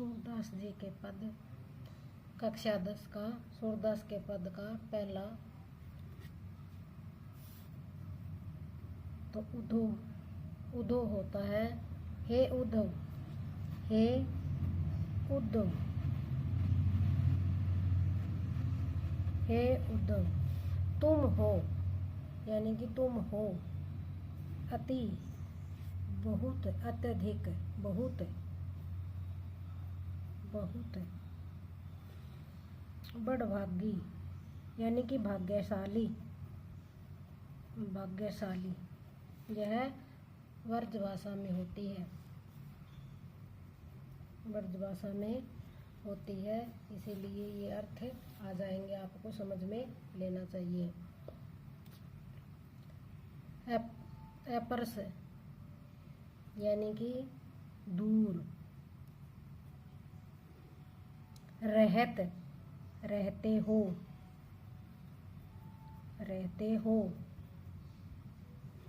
सूरदास जी के पद कक्षा 10 का सूरदास के पद का पहला तो उद्धव होता है हे उद्धव, हे उद्धव, हे उद्धव। तुम हो यानी कि तुम हो, अति बहुत, अत्यधिक, बहुत, बहुत, बड़भागी यानी कि भाग्यशाली, भाग्यशाली। यह ब्रजभाषा में होती है, ब्रजभाषा में होती है, इसीलिए ये अर्थ आ जाएंगे, आपको समझ में लेना चाहिए। अपरस यानी कि दूर, रहत, रहते हो, रहते हो।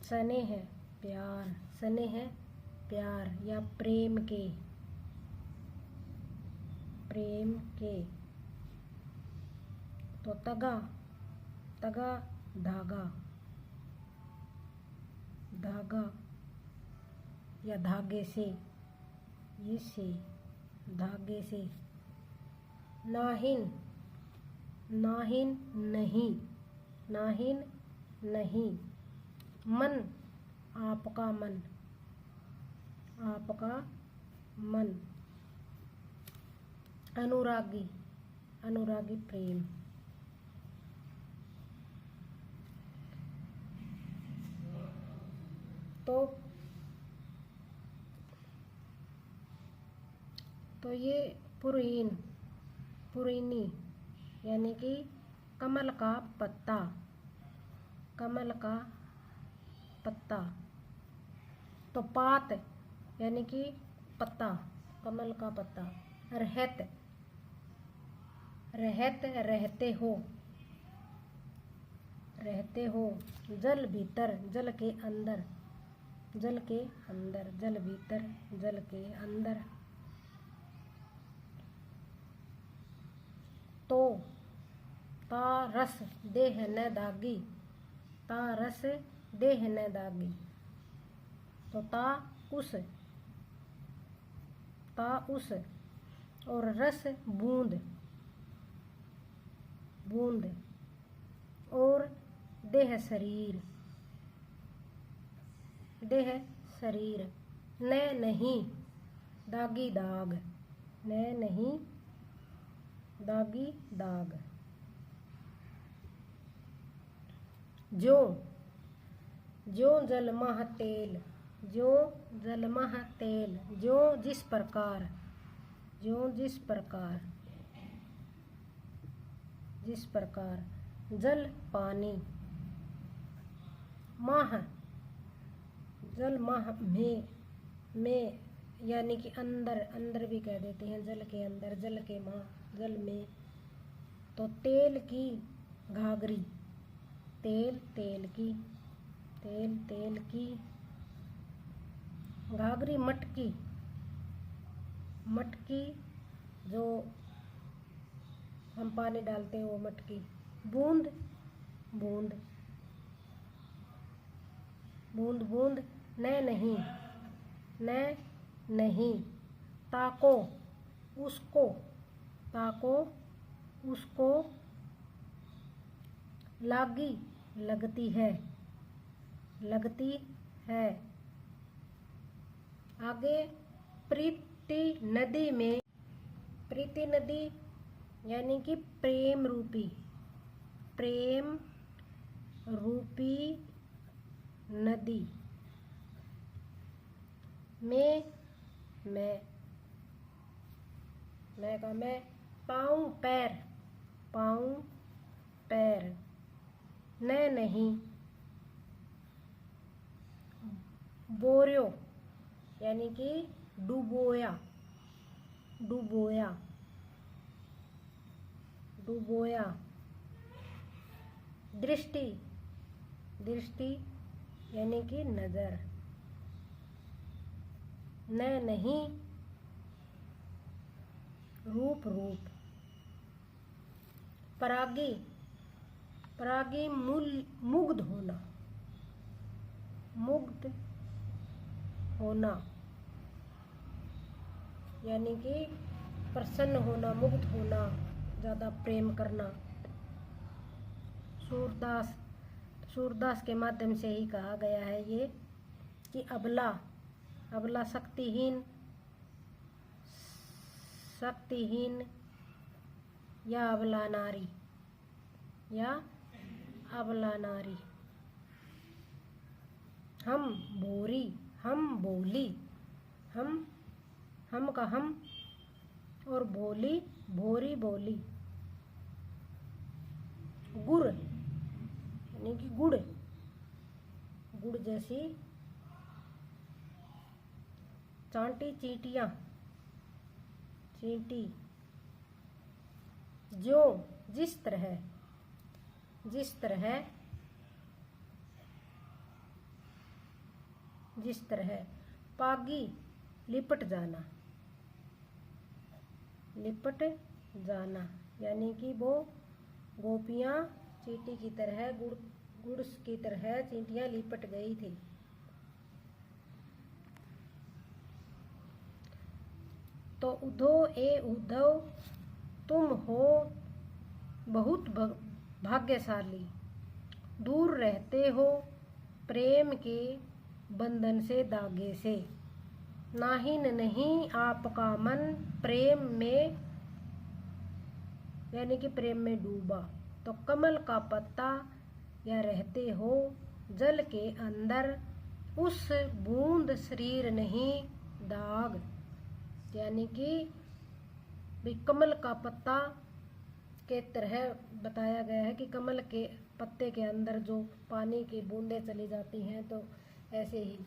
स्नेह प्यार, स्नेह प्यार या प्रेम के, प्रेम के। तो तगा, तगा धागा, धागा या धागे से, ये से, धागे से। नाहिन, नाहिन नहीं, नाहिन नहीं। मन आपका मन, आपका मन। अनुरागी, अनुरागी प्रेम। तो ये पुरहीन, पुरीनी यानी कि कमल का पत्ता, कमल का पत्ता। तो पात यानी कि पत्ता, कमल का पत्ता। रहत, रहत रहते हो, रहते हो। जल भीतर, जल के अंदर, जल के अंदर, जल भीतर, जल के अंदर। तो ता रस देह न दागी, ता रस देह न दागी। तो ता उस, ता उस। और रस बूंद, बूंद। और देह शरीर, देह शरीर। न नहीं दागी दाग, न नहीं दागी दाग। जो, जो जलमह तेल, जो जलमह तेल। जो जिस प्रकार, जो जिस प्रकार, जिस प्रकार। जल पानी। माह, जल माह में यानी कि अंदर, अंदर भी कह देते हैं, जल के अंदर, जल के माह, जल में। तो तेल की घाघरी, तेल, तेल की, तेल, तेल की घाघरी। मटकी, मटकी जो हम पानी डालते हैं वो मटकी। बूंद, बूंद, बूंद, बूंद। न नहीं, न नहीं। ताको उसको, ताको उसको। लागी लगती है, लगती है। आगे प्रीति नदी में, प्रीति नदी यानी कि प्रेम रूपी, प्रेम रूपी नदी में। मैं का मैं। पाँव पैर, पाँव पैर। न नहीं बोर्यो यानी कि डुबोया, डुबोया, डुबोया। दृष्टि, दृष्टि यानी कि नजर। न नहीं रूप रूप। परागी, परागी मुग्ध होना, मुग्ध होना यानी कि प्रसन्न होना, मुग्ध होना, ज़्यादा प्रेम करना। सूरदास, सूरदास के माध्यम से ही कहा गया है ये कि अबला, अबला शक्तिहीन, शक्तिहीन या अबला नारी, या अबला नारी। हम बोरी, हम बोली, हम का हम और बोली भोरी बोली। गुड़ यानी कि गुड़, गुड़ जैसी चांटी चींटियां, चींटी। जो, जिस तरह, जिस तरह, जिस तरह। पागी, लिपट जाना, लिपट जाना यानी कि वो गोपियां चींटी की तरह, गुड़ की तरह चींटियां लिपट गई थी। तो उद्धो ए उद्धव, तुम हो बहुत भाग्यशाली, दूर रहते हो प्रेम के बंधन से, धागे से। नाहीन नहीं आपका मन प्रेम में यानी कि प्रेम में डूबा। तो कमल का पत्ता, या रहते हो जल के अंदर, उस बूंद शरीर नहीं दाग। यानी कि कमल का पत्ता के तरह बताया गया है कि कमल के पत्ते के अंदर जो पानी की बूंदें चली जाती हैं, तो ऐसे ही।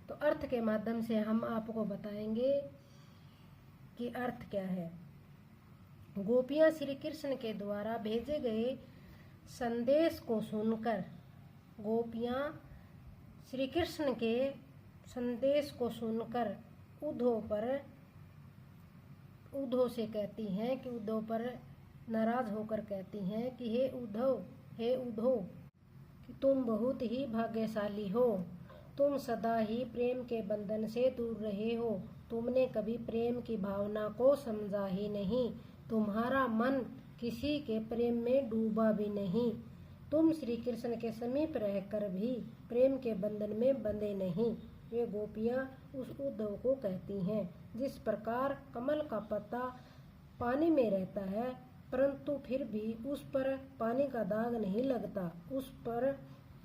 तो अर्थ के माध्यम से हम आपको बताएंगे कि अर्थ क्या है। गोपियां श्री कृष्ण के द्वारा भेजे गए संदेश को सुनकर, गोपियां श्री कृष्ण के संदेश को सुनकर उद्धव से कहती हैं कि उद्धव पर नाराज होकर कहती हैं कि हे उद्धव, हे उद्धव, कि तुम बहुत ही भाग्यशाली हो, तुम सदा ही प्रेम के बंधन से दूर रहे हो, तुमने कभी प्रेम की भावना को समझा ही नहीं, तुम्हारा मन किसी के प्रेम में डूबा भी नहीं, तुम श्री कृष्ण के समीप रहकर भी प्रेम के बंधन में बंधे नहीं। वे गोपियां उस उद्धव को कहती हैं। जिस प्रकार कमल का पत्ता पानी में रहता है परंतु फिर भी उस पर पानी का दाग नहीं लगता, उस पर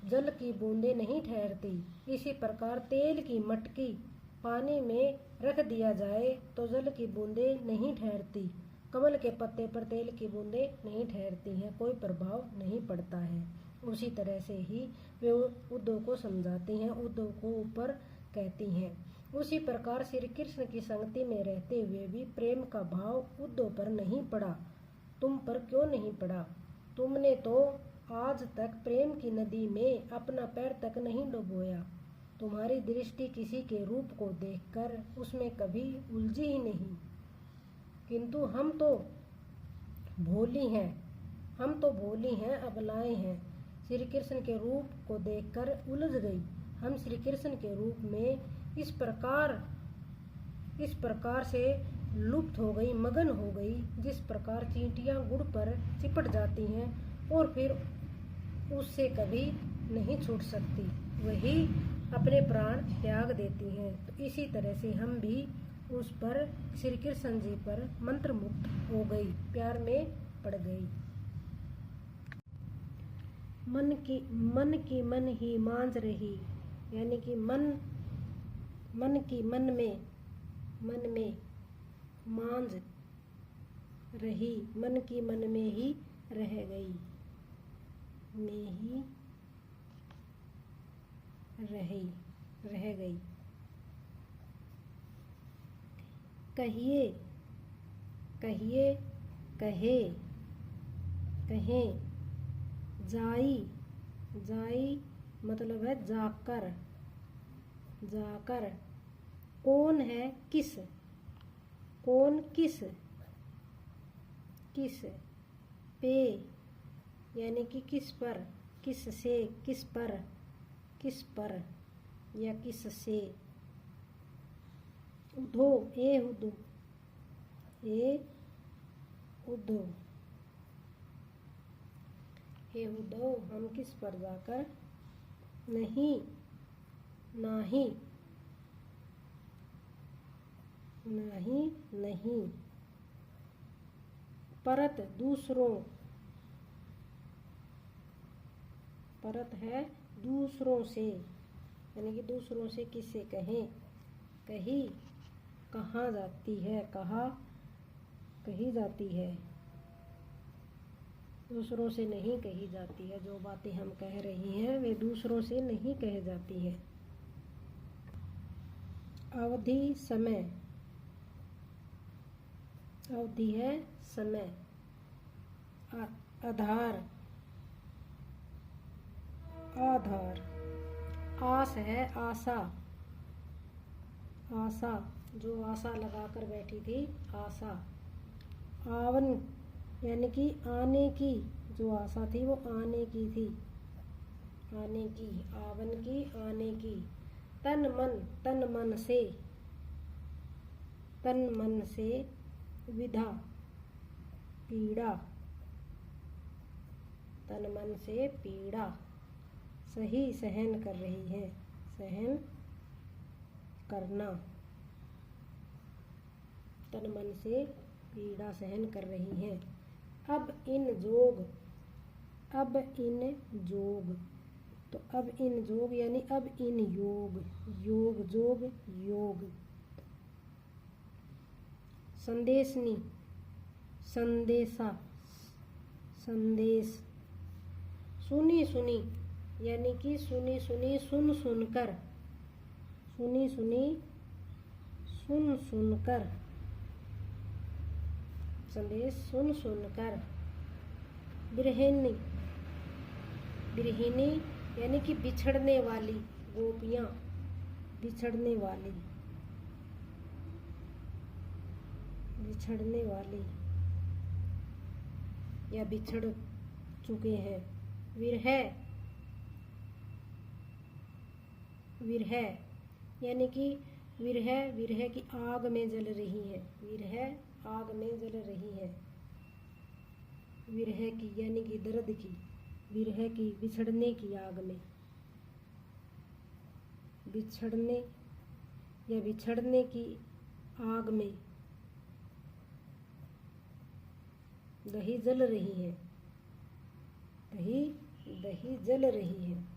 जल की बूंदें नहीं ठहरती, इसी प्रकार तेल की मटकी पानी में रख दिया जाए तो जल की बूंदें नहीं ठहरती, कमल के पत्ते पर तेल की बूंदें नहीं ठहरती हैं, कोई प्रभाव नहीं पड़ता है। उसी तरह से ही वे उद्धव को समझाती हैं, उद्धव को ऊपर कहती हैं। उसी प्रकार श्री कृष्ण की संगति में रहते हुए भी प्रेम का भाव उद्धव पर नहीं पड़ा। तुम पर क्यों नहीं पड़ा? तुमने तो आज तक प्रेम की नदी में अपना पैर तक नहीं डुबोया। तुम्हारी दृष्टि किसी के रूप को देखकर उसमें कभी उलझी ही नहीं। किंतु हम तो भोली हैं, हम तो भोली हैं, अबलाएं हैं। श्री कृष्ण के रूप को देखकर उलझ गई। हम श्री कृष्ण के रूप में इस प्रकार से लुप्त हो गई, मगन हो गई, जिस प्रकार चींटियां गुड़ पर चिपट जाती हैं और फिर उससे कभी नहीं छूट सकती, वही अपने प्राण त्याग देती हैं। तो इसी तरह से हम भी उस पर, श्री कृष्ण जी पर मंत्र मुक्त हो गई, प्यार में पड़ गई। मन की मन ही मांझ रही, यानी कि मन की मन में मांझ रही, मन की मन में ही रह गई, रह गई। कहिए, कहिए, कहें, जाई मतलब है जाकर, कौन है किस, कौन किस, किस, पे यानी कि किस पर, किस से, किस पर या किस से। उधो, ए उधो, ए उधो, हे उधो हम किस पर जाकर, नहीं, नाही, नहीं, नहीं। परत दूसरों, परत है दूसरों से, यानी कि दूसरों से किससे कहें, कही, कहाँ जाती है, कहा, कही जाती है, दूसरों से नहीं कही जाती है। जो बातें हम कह रही हैं वे दूसरों से नहीं कह जाती है। अवधि, समय, अवधि है समय। आधार, आधार। आस है आशा, आशा, जो आशा लगाकर बैठी थी, आशा। आवन यानी कि आने की, जो आशा थी वो आने की थी, आने की, आवन की, आने की। तन मन, तन मन से, तन मन से। विधा, पीड़ा, तन मन से पीड़ा। सही, सहन कर रही है, सहन करना, तन मन से पीड़ा सहन कर रही है। अब इन जोग, अब इन जोग, तो अब इन जोग यानी अब इन योग, योग, जोग, योग। संदेशनी, संदेशा, संदेश। सुनी सुनी यानी कि सुनी सुनी, सुन सुनकर, सुनी सुनी, सुन सुनकर, संदेश सुन सुनकर। बिरहिनी, बिरहिनी यानी कि बिछड़ने वाली, गोपियाँ, बिछड़ने वाली, बिछड़ने वाली या बिछड़ चुके हैं। विरह, विरह यानी कि विरह, विरह की आग में जल रही है, विरह आग में जल रही है। विरह की यानी कि दर्द की, विरह की, बिछड़ने की आग में, बिछड़ने या बिछड़ने की आग में दही जल रही है, दही, दही जल रही है,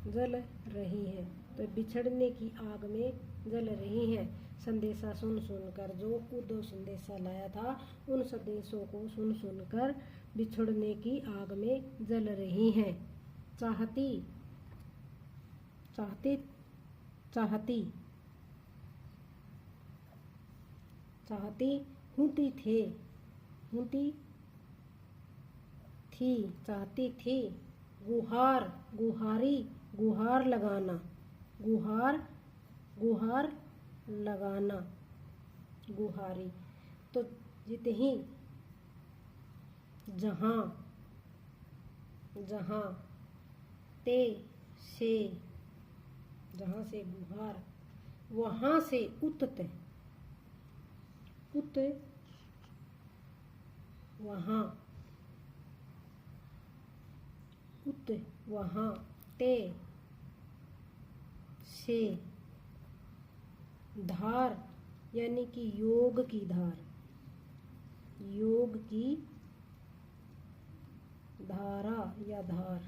जल रही है। तो बिछड़ने की आग में जल रही है। संदेशा सुन सुनकर, जो उद्धव संदेशा लाया था उन संदेशों को सुन सुनकर बिछड़ने की आग में जल रही हैं। चाहती, चाहती, चाहती, चाहती, हूती थे, हूती थी, चाहती थी। गुहार, गुहारी, गुहार लगाना, गुहार, गुहार लगाना, गुहारी। तो जितही, जहाँ, जहाँ, ते से, जहाँ से गुहार, वहाँ से उतते, उत, वहाँ, उत, वहाँ। ते से। धार यानी कि योग की धार, योग की धारा या धार,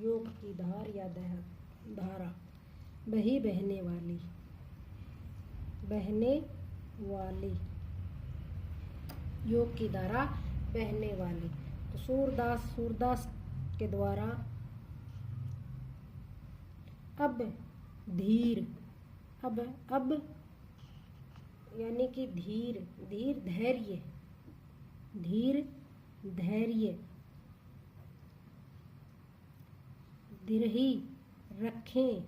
योग की धार या धारा। बही, बहने वाली, बहने वाली, योग की धारा, बहने वाली। तो सूरदास, सूरदास के द्वारा अब धीर, अब यानी कि धीर, धीर, धैर्य, धीर, धैर्य। धीरही, रखें,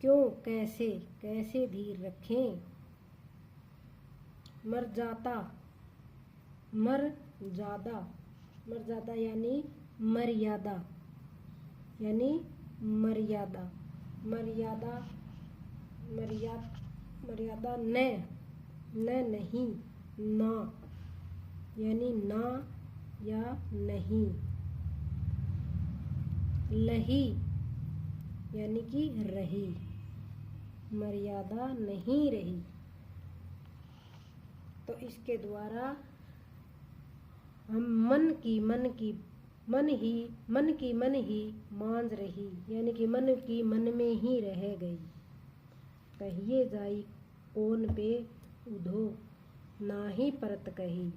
क्यों, कैसे, कैसे धीर रखें। मर जाता, मर जादा, मर जादा यानी मर्यादा, यानी मर्यादा, मर्यादा, मर्यादा न, नहीं, ना यानी ना या नहीं, लही यानी कि रही, मर्यादा नहीं रही। तो इसके द्वारा हम मन की मन ही मांझ रही, यानी कि मन की मन में ही रह गई। कहिए जाई कौन पे उधो, ना ही परत कही,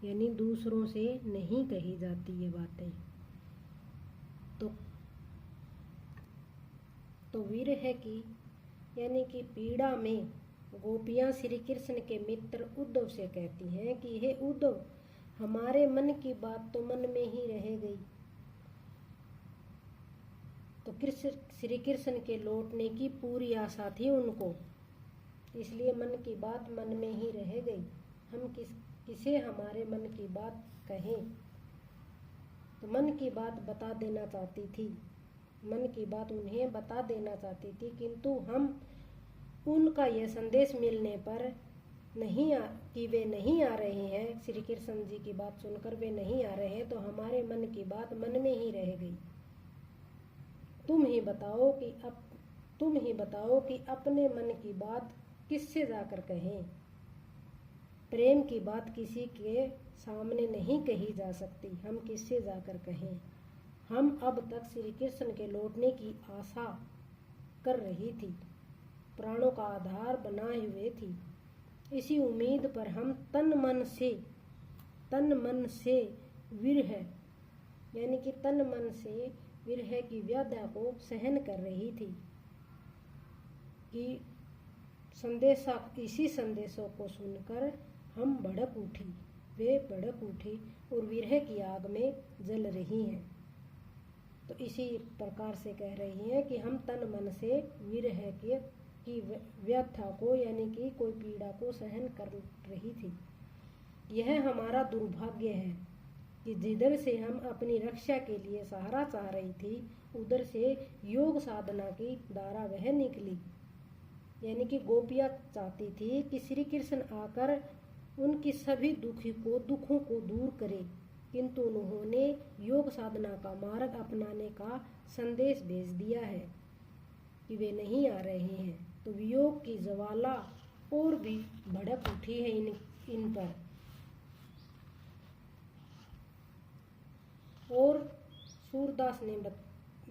यानी दूसरों से नहीं कही जाती ये बातें। तो विरह की यानी कि पीड़ा में गोपियाँ श्री कृष्ण के मित्र उद्धव से कहती हैं कि हे उद्धव, हमारे मन की बात तो मन में ही रह गई। तो श्री कृष्ण के लौटने की पूरी आशा थी उनको, इसलिए मन की बात मन में ही रह गई। हम किसे हमारे मन की बात कहें। तो मन की बात बता देना चाहती थी, मन की बात उन्हें बता देना चाहती थी, किंतु हम उनका यह संदेश मिलने पर कि वे नहीं आ रहे हैं, श्री कृष्ण जी की बात सुनकर वे नहीं आ रहे हैं, तो हमारे मन की बात मन में ही रह गई। तुम ही बताओ कि अपने मन की बात किससे जाकर कहें। प्रेम की बात किसी के सामने नहीं कही जा सकती, हम किससे जाकर कहें। हम अब तक श्री कृष्ण के लौटने की आशा कर रही थी, प्राणों का आधार बनाए हुए थी। इसी उम्मीद पर हम तन मन से विरह यानी कि तन मन से विरह की व्याधा को सहन कर रही थी कि इसी संदेशों को सुनकर हम वे भड़क उठी और विरह की आग में जल रही हैं। तो इसी प्रकार से कह रही हैं कि हम तन मन से विरह की व्यथा को यानी कि कोई पीड़ा को सहन कर रही थी। यह हमारा दुर्भाग्य है कि जिधर से हम अपनी रक्षा के लिए सहारा चाह रही थी, उधर से योग साधना की धारा बह निकली। यानी कि गोपियाँ चाहती थी कि श्री कृष्ण आकर उनकी सभी दुखों को दूर करे, किंतु उन्होंने योग साधना का मार्ग अपनाने का संदेश भेज दिया है कि वे नहीं आ रहे हैं। तो वियोग की ज्वाला और भी भड़क उठी है इन पर। और सूरदास ने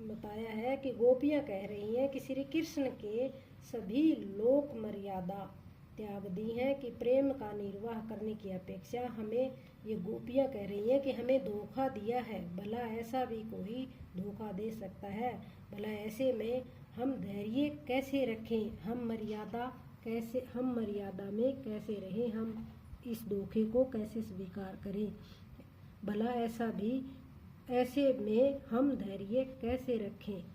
बताया है कि गोपियाँ कह रही हैं कि श्री कृष्ण के सभी लोक मर्यादा त्याग दी है कि प्रेम का निर्वाह करने की अपेक्षा हमें ये गोपियाँ कह रही हैं कि हमें धोखा दिया है। भला ऐसा भी कोई धोखा दे सकता है? भला ऐसे में हम धैर्य कैसे रखें, हम मर्यादा में कैसे रहें, हम इस धोखे को कैसे स्वीकार करें। भला ऐसे में हम धैर्य कैसे रखें।